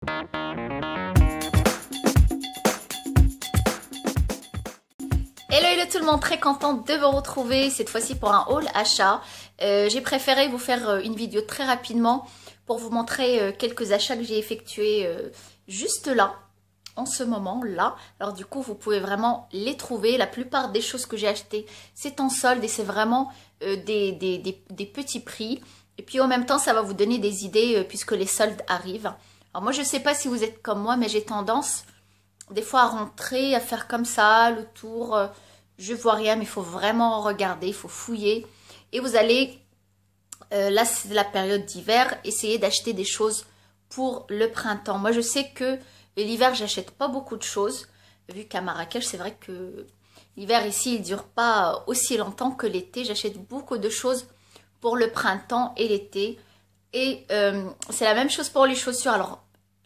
Hello hello tout le monde, très contente de vous retrouver cette fois-ci pour un haul achat. J'ai préféré vous faire une vidéo très rapidement pour vous montrer quelques achats que j'ai effectués juste là, en ce moment là. Alors du coup vous pouvez vraiment les trouver. La plupart des choses que j'ai achetées c'est en solde et c'est vraiment des petits prix. Et puis en même temps ça va vous donner des idées puisque les soldes arrivent. Alors moi je ne sais pas si vous êtes comme moi mais j'ai tendance des fois à rentrer, à faire comme ça, le tour, je vois rien, mais il faut vraiment regarder, il faut fouiller. Et vous allez, là c'est la période d'hiver, essayer d'acheter des choses pour le printemps. Moi je sais que l'hiver j'achète pas beaucoup de choses, vu qu'à Marrakech c'est vrai que l'hiver ici il dure pas aussi longtemps que l'été. J'achète beaucoup de choses pour le printemps et l'été. Et c'est la même chose pour les chaussures. Alors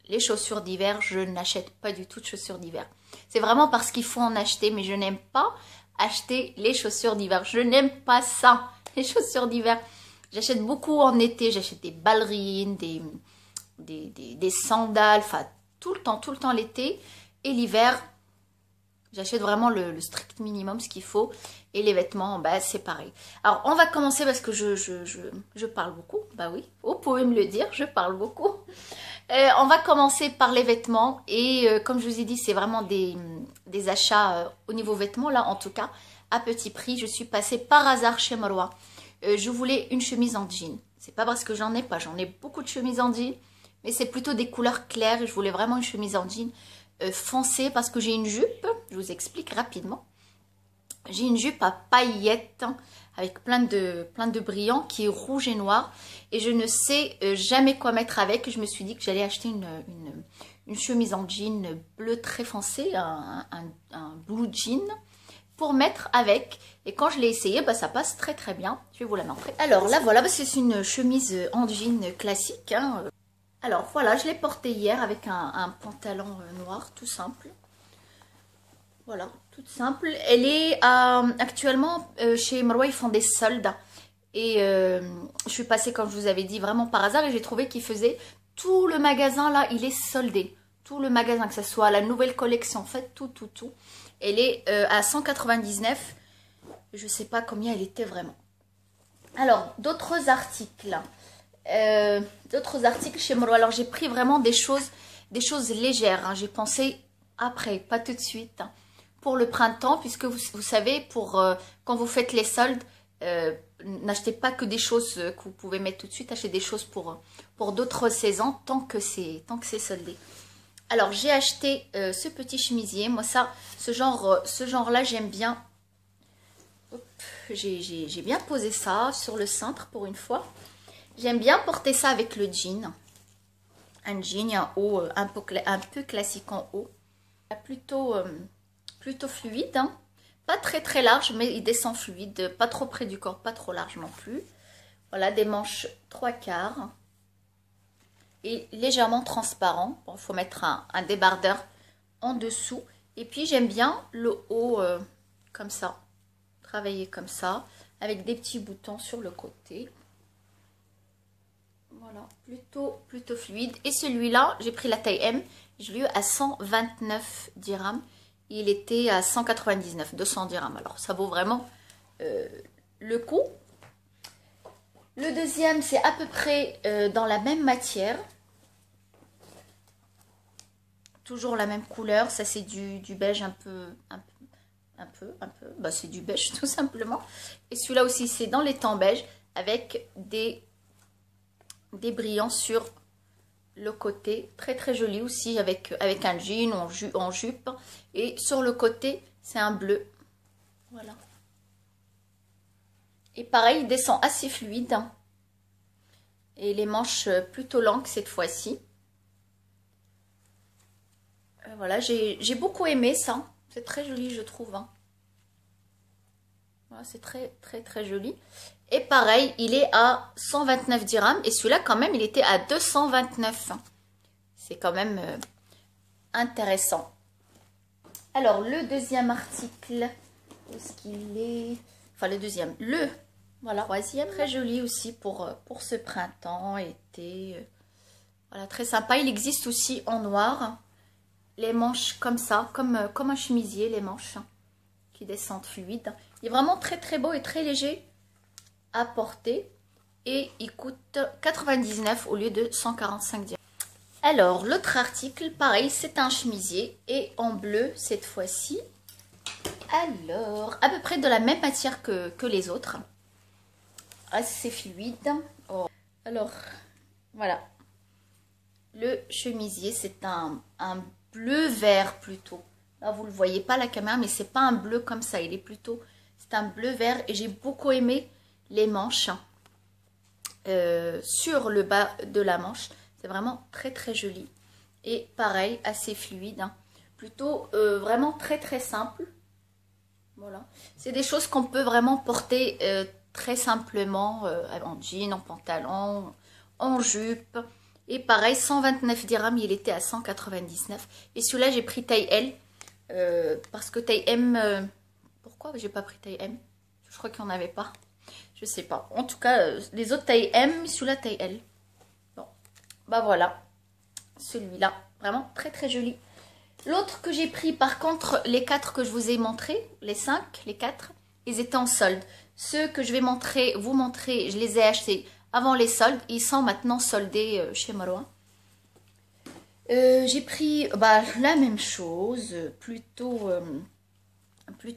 les chaussures d'hiver, je n'achète pas du tout de chaussures d'hiver. C'est vraiment parce qu'il faut en acheter, mais je n'aime pas acheter les chaussures d'hiver. Je n'aime pas ça, les chaussures d'hiver. J'achète beaucoup en été, j'achète des ballerines, des sandales, enfin tout le temps l'été. Et l'hiver, j'achète vraiment le strict minimum, ce qu'il faut. Et les vêtements, bah, c'est pareil. Alors, on va commencer parce que je parle beaucoup. Bah oui, vous pouvez me le dire, je parle beaucoup. On va commencer par les vêtements. Et comme je vous ai dit, c'est vraiment des achats au niveau vêtements, là, en tout cas, à petit prix. Je suis passée par hasard chez Marwa. Je voulais une chemise en jean. C'est pas parce que j'en ai pas. J'en ai beaucoup de chemises en jean. Mais c'est plutôt des couleurs claires. Et je voulais vraiment une chemise en jean foncée parce que j'ai une jupe. Je vous explique rapidement. J'ai une jupe à paillettes avec plein de brillants qui est rouge et noir. Et je ne sais jamais quoi mettre avec. Je me suis dit que j'allais acheter une chemise en jean bleu très foncé, un blue jean pour mettre avec. Et quand je l'ai essayé, bah, ça passe très très bien. Je vais vous la montrer. Alors là, voilà, c'est une chemise en jean classique. Hein. Alors voilà, je l'ai portée hier avec un pantalon noir tout simple. Voilà, toute simple. Elle est actuellement chez Marwa, ils font des soldes. Et je suis passée, comme je vous avais dit, vraiment par hasard. Et j'ai trouvé qu'ils faisaient tout le magasin là, il est soldé. Tout le magasin, que ce soit la nouvelle collection, en fait, tout. Elle est à 199. Je ne sais pas combien elle était vraiment. Alors, d'autres articles. D'autres articles chez Marwa. Alors, j'ai pris vraiment des choses légères. Hein. J'ai pensé après, pas tout de suite. Hein. Pour le printemps, puisque vous savez, quand vous faites les soldes, n'achetez pas que des choses que vous pouvez mettre tout de suite, achetez des choses pour d'autres saisons tant que c'est soldé. Alors j'ai acheté ce petit chemisier, moi ça, ce genre là j'aime bien. J'ai bien posé ça sur le cintre pour une fois. J'aime bien porter ça avec le jean, un jean, un haut un peu classique en haut, plutôt fluide, hein. Pas très large, mais il descend fluide, pas trop près du corps, pas trop large non plus. Voilà, des manches 3/4 et légèrement transparent. Bon, il faut mettre un débardeur en dessous. Et puis j'aime bien le haut comme ça, travailler comme ça, avec des petits boutons sur le côté. Voilà, plutôt fluide. Et celui-là, j'ai pris la taille M, je l'ai eu à 129 dirhams. Il était à 199, 200 dirhams. Alors, ça vaut vraiment le coup. Le deuxième, c'est à peu près dans la même matière. Toujours la même couleur. Ça, c'est du beige un peu. Bah, c'est du beige, tout simplement. Et celui-là aussi, c'est dans les tons beige avec des brillants sur le côté, très joli aussi avec un jean en jupe, et sur le côté c'est un bleu, voilà. Et pareil, il descend assez fluide et les manches plutôt longues cette fois-ci. Voilà, j'ai beaucoup aimé ça, c'est très joli je trouve, hein. Voilà, c'est très joli. Et pareil, il est à 129 dirhams. Et celui-là, quand même, il était à 229. C'est quand même intéressant. Alors, le deuxième article, où est-ce qu'il est? Enfin, le deuxième. Voilà, troisième. Très joli aussi pour ce printemps, été. Voilà, très sympa. Il existe aussi en noir. Les manches comme ça, comme un chemisier, les manches qui descendent fluides. Il est vraiment très très beau et très léger à porter. Et il coûte 99 au lieu de 145 dirhams. Alors, l'autre article, pareil, c'est un chemisier et en bleu cette fois-ci. Alors, à peu près de la même matière que les autres. Assez fluide. Oh. Alors, voilà. Le chemisier, c'est un bleu vert plutôt. Là, vous ne le voyez pas à la caméra, mais c'est pas un bleu comme ça. Il est plutôt... C'est un bleu vert et j'ai beaucoup aimé les manches. Sur le bas de la manche. C'est vraiment très très joli. Et pareil, assez fluide. Hein. Plutôt vraiment très très simple. Voilà. C'est des choses qu'on peut vraiment porter très simplement en jean, en pantalon, en jupe. Et pareil, 129 dirhams, il était à 199. Et celui-là, j'ai pris taille L. Parce que taille M... pourquoi j'ai pas pris taille M? Je crois qu'il n'y en avait pas. Je sais pas. En tout cas, les autres taille M, celui-là taille L. Bon, bah voilà. Celui-là, vraiment très très joli. L'autre que j'ai pris, par contre, les 4 que je vous ai montrés, les 5, les 4, ils étaient en solde. Ceux que je vais vous montrer, je les ai achetés avant les soldes. Ils sont maintenant soldés chez Marwa. J'ai pris la même chose, plutôt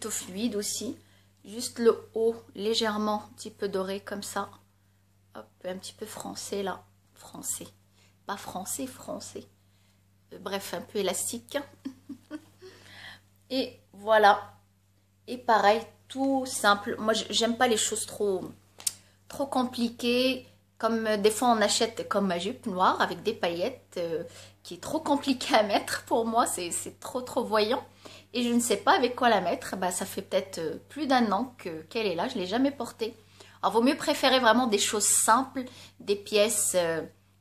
fluide aussi. Juste le haut, légèrement, un petit peu doré comme ça. Hop, un petit peu français là. Français. Pas français, français. Bref, un peu élastique. Et voilà. Et pareil, tout simple. Moi, j'aime pas les choses trop compliquées. Comme des fois, on achète comme ma jupe noire avec des paillettes qui est trop compliqué à mettre. Pour moi, c'est trop voyant. Et je ne sais pas avec quoi la mettre. Bah, ça fait peut-être plus d'un an qu'elle est là. Je ne l'ai jamais portée. Alors, vaut mieux préférer vraiment des choses simples, des pièces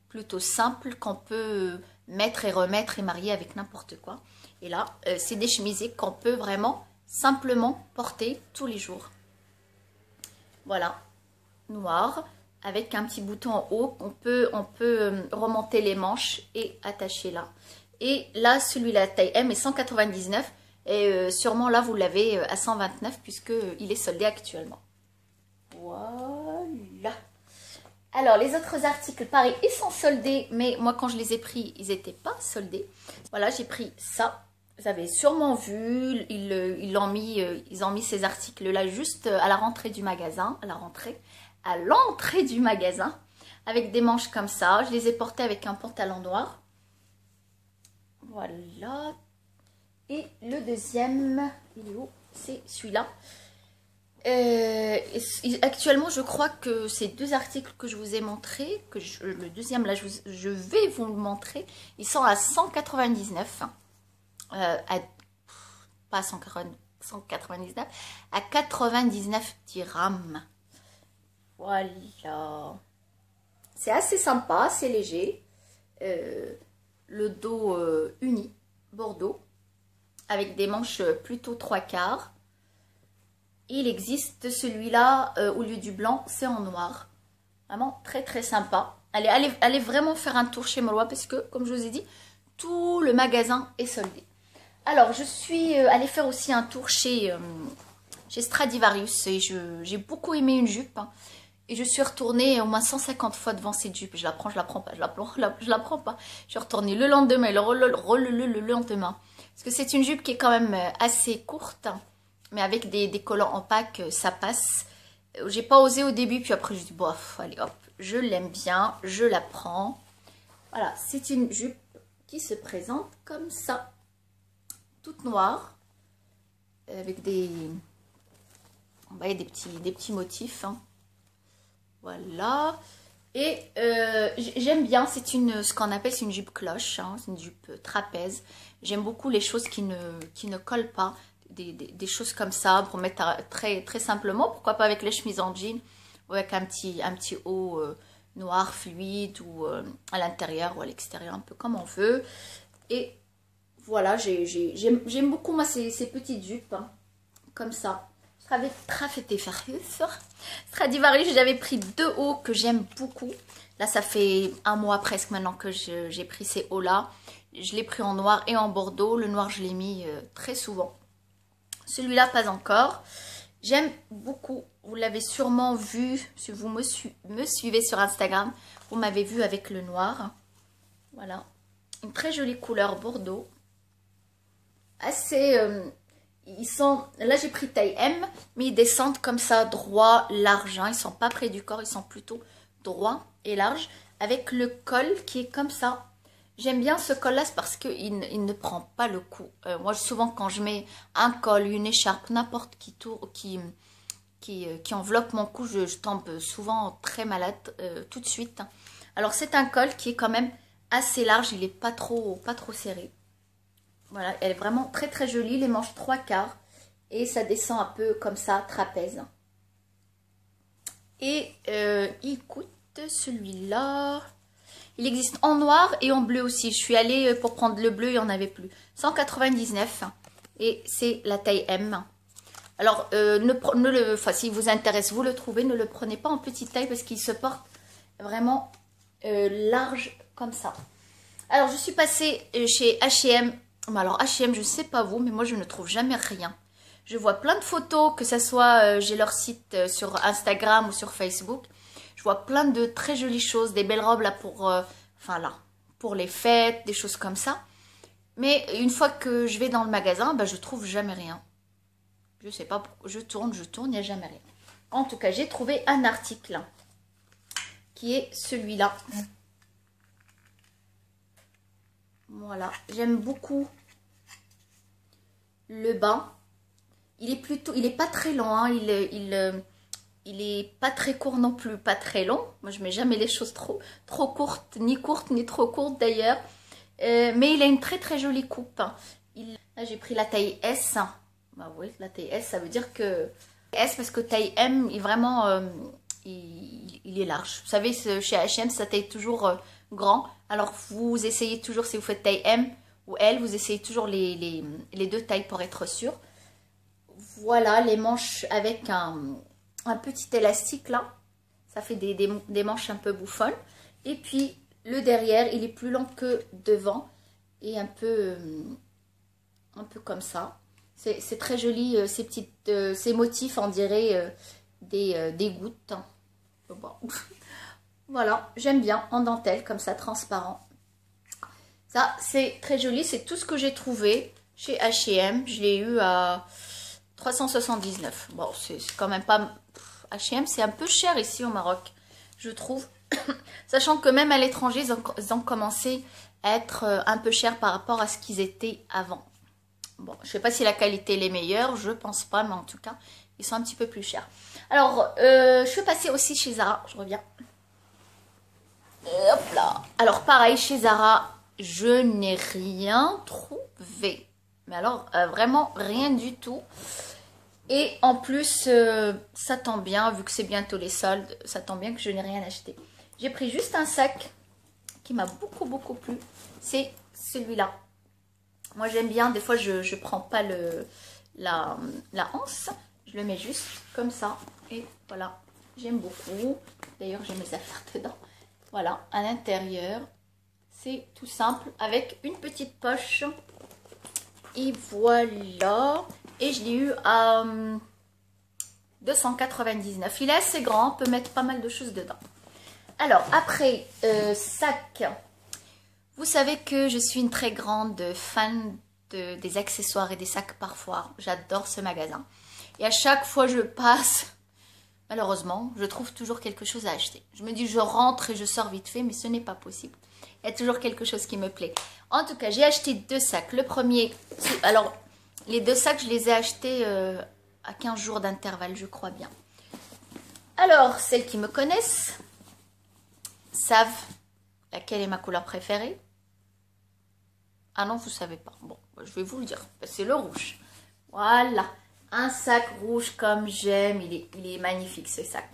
plutôt simples qu'on peut mettre et remettre et marier avec n'importe quoi. Et là, c'est des chemisiers qu'on peut vraiment simplement porter tous les jours. Voilà, noir, avec un petit bouton en haut. On peut remonter les manches et attacher là. Et là, celui-là, taille M est 199. Et sûrement là, vous l'avez à 129 puisqu'il est soldé actuellement. Voilà. Alors, les autres articles, pareil, ils sont soldés. Mais moi, quand je les ai pris, ils n'étaient pas soldés. Voilà, j'ai pris ça. Vous avez sûrement vu, ils ont mis ces articles-là juste à la rentrée du magasin. À l'entrée du magasin. Avec des manches comme ça. Je les ai portés avec un pantalon noir. Voilà. Et le deuxième, il est où? C'est celui-là. Actuellement, je crois que ces 2 articles que je vous ai montrés, le deuxième là, je vais vous le montrer, ils sont à 199. Pas 199, à 99 dirhams. Voilà. C'est assez sympa, c'est léger. Le dos uni, bordeaux. Avec des manches plutôt 3/4. Il existe celui-là, au lieu du blanc, c'est en noir. Vraiment très très sympa. Allez vraiment faire un tour chez Marwa parce que, comme je vous ai dit, tout le magasin est soldé. Alors, je suis allée faire aussi un tour chez Stradivarius et j'ai beaucoup aimé une jupe. Hein, et je suis retournée au moins 150 fois devant cette jupe. Je la prends pas, je la prends pas. Je suis retournée le lendemain, le lendemain. Parce que c'est une jupe qui est quand même assez courte, mais avec des collants en pack, ça passe. J'ai pas osé au début, puis après je dis bof, allez hop, je l'aime bien, je la prends. Voilà, c'est une jupe qui se présente comme ça, toute noire, avec des petits motifs. Hein. Voilà. Et j'aime bien, c'est ce qu'on appelle une jupe cloche, hein, c'est une jupe trapèze. J'aime beaucoup les choses qui ne collent pas, des choses comme ça pour mettre très, très simplement, pourquoi pas avec les chemises en jean ou avec un petit haut noir fluide ou à l'intérieur ou à l'extérieur, un peu comme on veut. Et voilà, j'aime beaucoup moi ces petites jupes, hein, comme ça. Stradivarius, j'avais pris 2 hauts que j'aime beaucoup. Là, ça fait un mois presque maintenant que j'ai pris ces hauts-là. Je l'ai pris en noir et en bordeaux. Le noir, je l'ai mis très souvent. Celui-là, pas encore. J'aime beaucoup. Vous l'avez sûrement vu, si vous me suivez sur Instagram. Vous m'avez vu avec le noir. Voilà. Une très jolie couleur bordeaux. Assez... ils sont... Là, j'ai pris taille M, mais ils descendent comme ça, droit, large. Hein. Ils sont pas près du corps, ils sont plutôt droits et larges. Avec le col qui est comme ça. J'aime bien ce col-là parce qu'il ne prend pas le coup. Moi, souvent, quand je mets un col, une écharpe, n'importe qui enveloppe mon cou, je tombe souvent très malade tout de suite. Alors, c'est un col qui est quand même assez large. Il n'est pas trop serré. Voilà, elle est vraiment très très jolie. Les manches 3/4 et ça descend un peu comme ça, trapèze. Et il coûte celui-là... Il existe en noir et en bleu aussi. Je suis allée pour prendre le bleu, il n'y en avait plus. 199 et c'est la taille M. Alors, si vous intéresse, vous le trouvez, ne le prenez pas en petite taille parce qu'il se porte vraiment large comme ça. Alors, je suis passée chez H&M. Alors, H&M, je ne sais pas vous, mais moi, je ne trouve jamais rien. Je vois plein de photos, que ce soit, j'ai leur site sur Instagram ou sur Facebook. Je vois plein de très jolies choses, des belles robes là pour les fêtes, des choses comme ça. Mais une fois que je vais dans le magasin, je trouve jamais rien. Je sais pas pourquoi, je tourne, il n'y a jamais rien. En tout cas, j'ai trouvé un article qui est celui-là. Voilà, j'aime beaucoup le bas. Il est pas très long, hein. Il est pas très court non plus, pas très long. Moi, je mets jamais les choses trop courtes, ni trop courtes d'ailleurs. Mais il a une très très jolie coupe. Là, j'ai pris la taille S. Bah oui, la taille S, ça veut dire que... S parce que taille M, il est large. Vous savez, chez H&M, ça taille toujours grand. Alors, vous essayez toujours, si vous faites taille M ou L, vous essayez toujours les deux tailles pour être sûr. Voilà, les manches avec un petit élastique là, ça fait des manches un peu bouffonnes. Et puis le derrière, il est plus long que devant et un peu comme ça. C'est très joli, ces motifs, on dirait des gouttes. Bon. Voilà, j'aime bien en dentelle comme ça, transparent. Ça, c'est très joli, c'est tout ce que j'ai trouvé chez H&M. Je l'ai eu à 379. Bon, c'est quand même pas... H&M, c'est un peu cher ici au Maroc, je trouve. Sachant que même à l'étranger, ils ont commencé à être un peu chers par rapport à ce qu'ils étaient avant. Bon, je sais pas si la qualité est meilleure, je pense pas, mais en tout cas, ils sont un petit peu plus chers. Alors, je suis passée aussi chez Zara, je reviens. Et hop là. Alors, pareil, chez Zara, je n'ai rien trouvé. Mais alors, vraiment rien du tout. Et en plus, ça tombe bien, vu que c'est bientôt les soldes, ça tombe bien que je n'ai rien acheté. J'ai pris juste un sac qui m'a beaucoup plu. C'est celui-là. Moi, j'aime bien, des fois, je ne prends pas la anse. Je le mets juste comme ça. Et voilà, j'aime beaucoup. D'ailleurs, j'ai mes affaires dedans. Voilà, à l'intérieur, c'est tout simple avec une petite poche. Et voilà. Et je l'ai eu à 299. Il est assez grand, on peut mettre pas mal de choses dedans. Alors, après, sac. Vous savez que je suis une très grande fan des accessoires et des sacs parfois. J'adore ce magasin. Et à chaque fois que je passe, malheureusement, je trouve toujours quelque chose à acheter. Je me dis, je rentre et je sors vite fait, mais ce n'est pas possible. Il y a toujours quelque chose qui me plaît. En tout cas, j'ai acheté 2 sacs. Le premier, alors, les 2 sacs, je les ai achetés à 15 jours d'intervalle, je crois bien. Alors, celles qui me connaissent savent laquelle est ma couleur préférée. Ah non, vous ne savez pas. Bon, je vais vous le dire. C'est le rouge. Voilà. Un sac rouge comme j'aime. Il est magnifique, ce sac.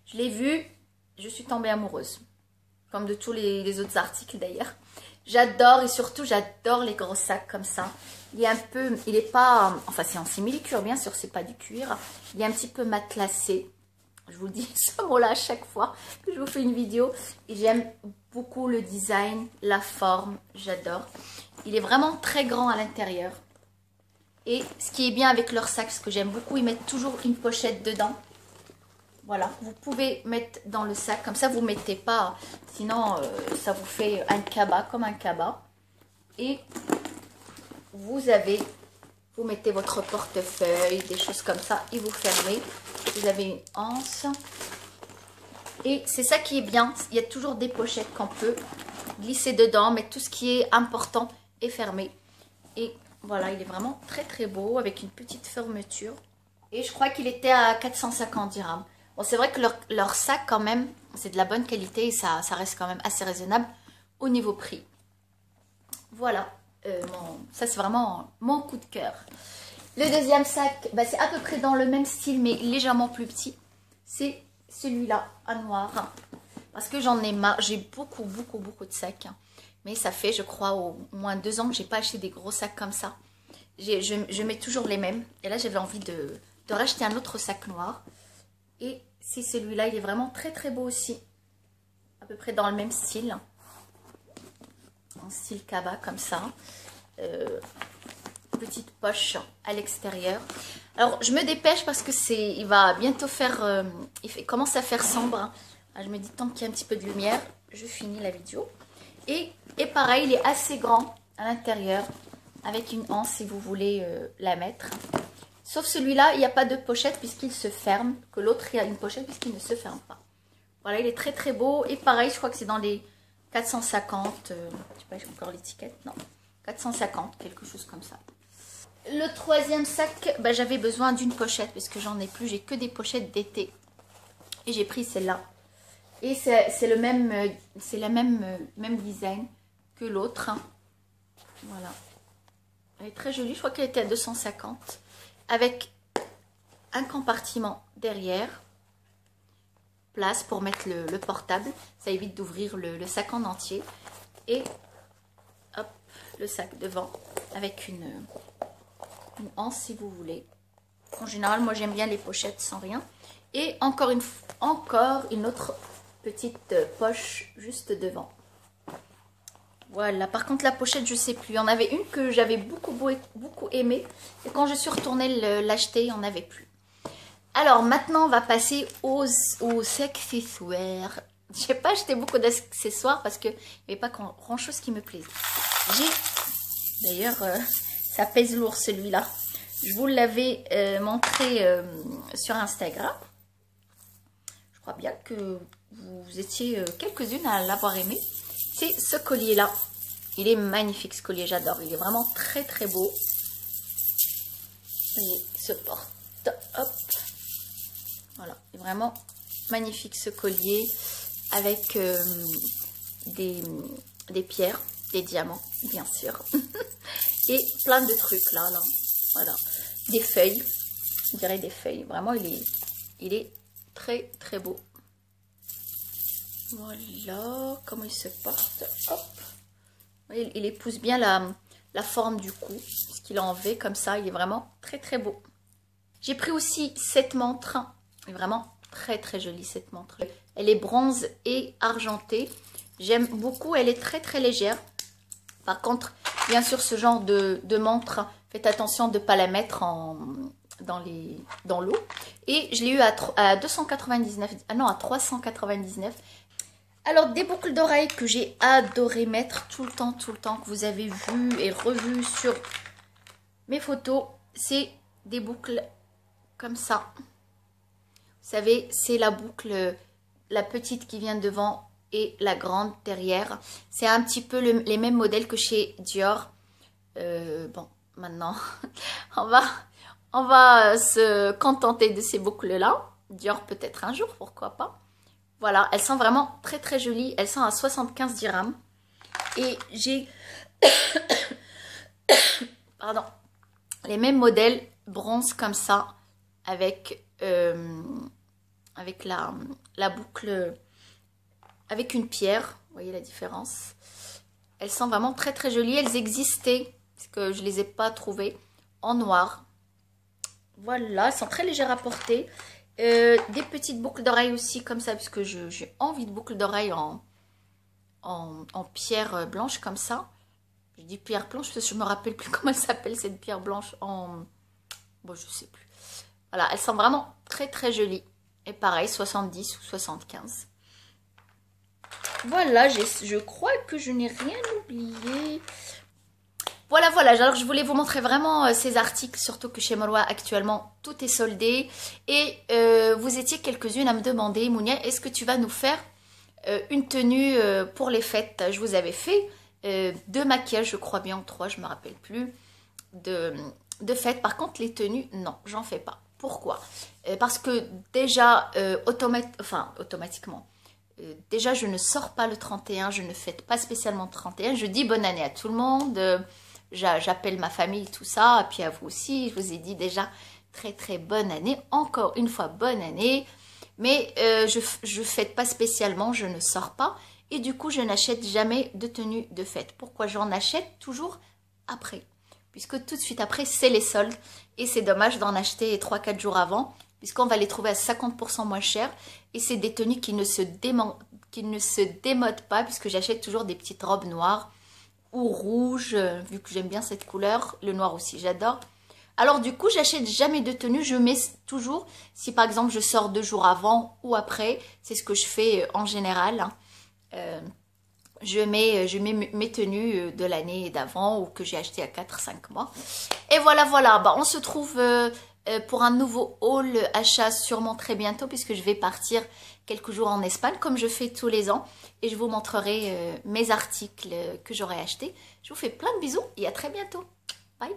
Je l'ai vu. Je suis tombée amoureuse. Comme de tous les autres articles d'ailleurs. J'adore et surtout, j'adore les gros sacs comme ça. Il est un peu... Il est pas... Enfin, c'est en simili-cuir, bien sûr. C'est pas du cuir. Il est un petit peu matelassé. Je vous dis ce mot-là à chaque fois que je vous fais une vidéo. Et j'aime beaucoup le design, la forme, j'adore. Il est vraiment très grand à l'intérieur. Et ce qui est bien avec leur sac, ce que j'aime beaucoup, ils mettent toujours une pochette dedans. Voilà, vous pouvez mettre dans le sac, comme ça vous ne mettez pas, sinon ça vous fait un cabas, comme un cabas. Et vous mettez votre portefeuille, des choses comme ça, et vous fermez. Vous avez une anse. Et c'est ça qui est bien, il y a toujours des pochettes qu'on peut glisser dedans, mais tout ce qui est important est fermé. Et voilà, il est vraiment très très beau, avec une petite fermeture. Et je crois qu'il était à 450 dirhams. Bon, c'est vrai que leur sac, quand même, c'est de la bonne qualité et ça reste quand même assez raisonnable au niveau prix. Voilà, ça c'est vraiment mon coup de cœur. Le deuxième sac, bah, c'est à peu près dans le même style, mais légèrement plus petit. C'est celui-là, en noir. Parce que j'en ai marre, j'ai beaucoup de sacs. Mais ça fait, je crois, au moins 2 ans que je n'ai pas acheté des gros sacs comme ça. Je mets toujours les mêmes. Et là, j'avais envie de racheter un autre sac noir. Et c'est celui-là, il est vraiment très très beau aussi. À peu près dans le même style. En style cabas comme ça. Petite poche à l'extérieur. Alors je me dépêche parce que il va bientôt faire... il commence à faire sombre. Alors, je me dis tant qu'il y a un petit peu de lumière, je finis la vidéo. Et pareil, il est assez grand à l'intérieur. Avec une anse si vous voulez la mettre. Sauf celui-là, il n'y a pas de pochette puisqu'il se ferme. Que l'autre, il y a une pochette puisqu'il ne se ferme pas. Voilà, il est très très beau. Et pareil, je crois que c'est dans les 450. Je ne sais pas, j'ai encore l'étiquette. Non, 450, quelque chose comme ça. Le troisième sac, bah, j'avais besoin d'une pochette parce que j'en ai plus. J'ai que des pochettes d'été. Et j'ai pris celle-là. Et c'est le même, même design que l'autre. Voilà. Elle est très jolie. Je crois qu'elle était à 250. Avec un compartiment derrière. Place pour mettre le portable. Ça évite d'ouvrir le sac en entier. Et hop, le sac devant. Avec une anse si vous voulez. En général, moi j'aime bien les pochettes sans rien. Et encore une autre petite poche juste devant. Voilà, par contre la pochette je sais plus, il y en avait une que j'avais beaucoup aimée et quand je suis retournée l'acheter il n'y en avait plus. Alors maintenant on va passer aux accessoires. Je n'ai pas acheté beaucoup d'accessoires parce qu'il n'y avait pas grand chose qui me plaisait. D'ailleurs ça pèse lourd celui-là. Je vous l'avais montré sur Instagram. Je crois bien que vous étiez quelques-unes à l'avoir aimé. C'est ce collier-là. Il est magnifique ce collier, j'adore. Il est vraiment très très beau. Il se porte. Hop. Voilà, il est vraiment magnifique ce collier. Avec des pierres, des diamants, bien sûr. Et plein de trucs là. Voilà. Des feuilles. Je dirais des feuilles. Vraiment, il est très très beau. Voilà comment il se porte. Hop. Il épouse bien la forme du cou. Ce qu'il a en V comme ça. Il est vraiment très très beau. J'ai pris aussi cette montre. Elle est vraiment très très jolie cette montre. Elle est bronze et argentée. J'aime beaucoup. Elle est très très légère. Par contre, bien sûr, ce genre de montre, faites attention de ne pas la mettre dans l'eau. Et je l'ai eu à 299. Ah non, à 399. Alors, des boucles d'oreilles que j'ai adoré mettre tout le temps, que vous avez vu et revu sur mes photos. C'est des boucles comme ça. Vous savez, c'est la boucle, la petite qui vient devant et la grande derrière. C'est un petit peu les mêmes modèles que chez Dior. Bon, maintenant, on va se contenter de ces boucles-là. Dior peut-être un jour, pourquoi pas. Voilà, elles sont vraiment très très jolies. Elles sont à 75 dirhams. Et j'ai pardon, les mêmes modèles bronze comme ça. Avec la boucle, avec une pierre. Vous voyez la différence. Elles sont vraiment très très jolies. Elles existaient, parce que je ne les ai pas trouvées, en noir. Voilà, elles sont très légères à porter. Des petites boucles d'oreilles aussi comme ça, parce que j'ai envie de boucles d'oreilles en pierre blanche comme ça. Je dis pierre blanche parce que je me rappelle plus comment elle s'appelle cette pierre blanche en... Bon, je sais plus. Voilà, elles sont vraiment très très jolies. Et pareil, 70 ou 75. Voilà, je crois que je n'ai rien oublié. Voilà, voilà, alors je voulais vous montrer vraiment ces articles, surtout que chez Marwa actuellement tout est soldé. Et vous étiez quelques-unes à me demander, Mounia, est-ce que tu vas nous faire une tenue pour les fêtes? Je vous avais fait 2 maquillages, je crois bien, ou 3, je ne me rappelle plus, de fêtes. Par contre, les tenues, non, j'en fais pas. Pourquoi? Parce que déjà, automatiquement, déjà je ne sors pas le 31, je ne fête pas spécialement le 31, je dis bonne année à tout le monde, j'appelle ma famille, tout ça, et puis à vous aussi, je vous ai dit déjà très très bonne année, encore une fois bonne année, mais je fête pas spécialement, je ne sors pas, et du coup je n'achète jamais de tenue de fête. Pourquoi? J'en achète toujours après, puisque tout de suite après c'est les soldes, et c'est dommage d'en acheter 3-4 jours avant, puisqu'on va les trouver à 50% moins cher, et c'est des tenues qui ne se démodent pas, puisque j'achète toujours des petites robes noires, ou rouges, vu que j'aime bien cette couleur, le noir aussi j'adore. Alors du coup j'achète jamais de tenue, je mets toujours, si par exemple je sors 2 jours avant ou après, c'est ce que je fais en général, hein. Je mets mes tenues de l'année d'avant ou que j'ai acheté à 4-5 mois. Et voilà, voilà, bah, on se trouve pour un nouveau haul achat sûrement très bientôt, puisque je vais partir quelques jours en Espagne comme je fais tous les ans, et je vous montrerai mes articles que j'aurai achetés. Je vous fais plein de bisous et à très bientôt. Bye.